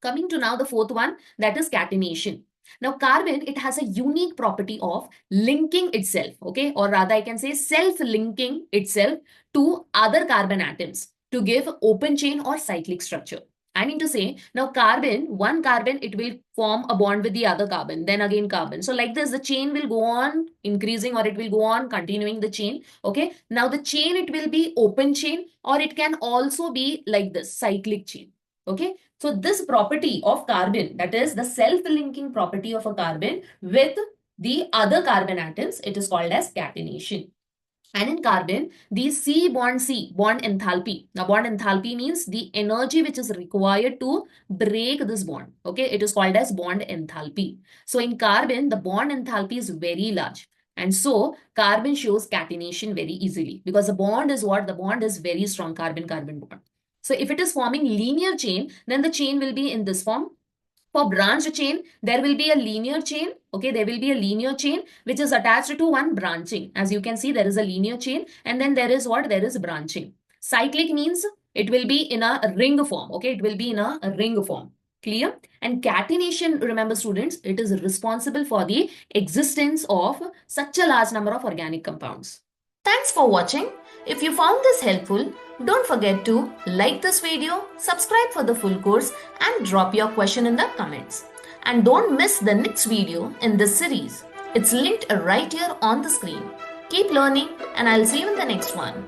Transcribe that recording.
Coming to now the fourth one, that is catenation. Now carbon, it has a unique property of linking itself, okay, or rather I can say self-linking itself to other carbon atoms to give open chain or cyclic structure. I mean to say, now carbon, one carbon, it will form a bond with the other carbon, then again carbon. So like this, the chain will go on increasing, or it will go on continuing the chain. Okay. Now the chain, it will be open chain, or it can also be like this, cyclic chain. Okay. So this property of carbon, that is the self-linking property of a carbon with the other carbon atoms, it is called as catenation. And in carbon, the C bond enthalpy. Now, bond enthalpy means the energy which is required to break this bond. Okay, it is called as bond enthalpy. So, in carbon, the bond enthalpy is very large. And so, carbon shows catenation very easily because the bond is what? The bond is very strong, carbon-carbon bond. So, if it is forming linear chain, then the chain will be in this form. For branched chain, there will be a linear chain. Okay, there will be a linear chain which is attached to one branching. As you can see, there is a linear chain, and then there is what? There is branching. Cyclic means it will be in a ring form. Okay, it will be in a ring form. Clear? And catenation, remember students, it is responsible for the existence of such a large number of organic compounds. Thanks for watching. If you found this helpful, don't forget to like this video, subscribe for the full course, and drop your question in the comments. And don't miss the next video in this series. It's linked right here on the screen. Keep learning, and I'll see you in the next one.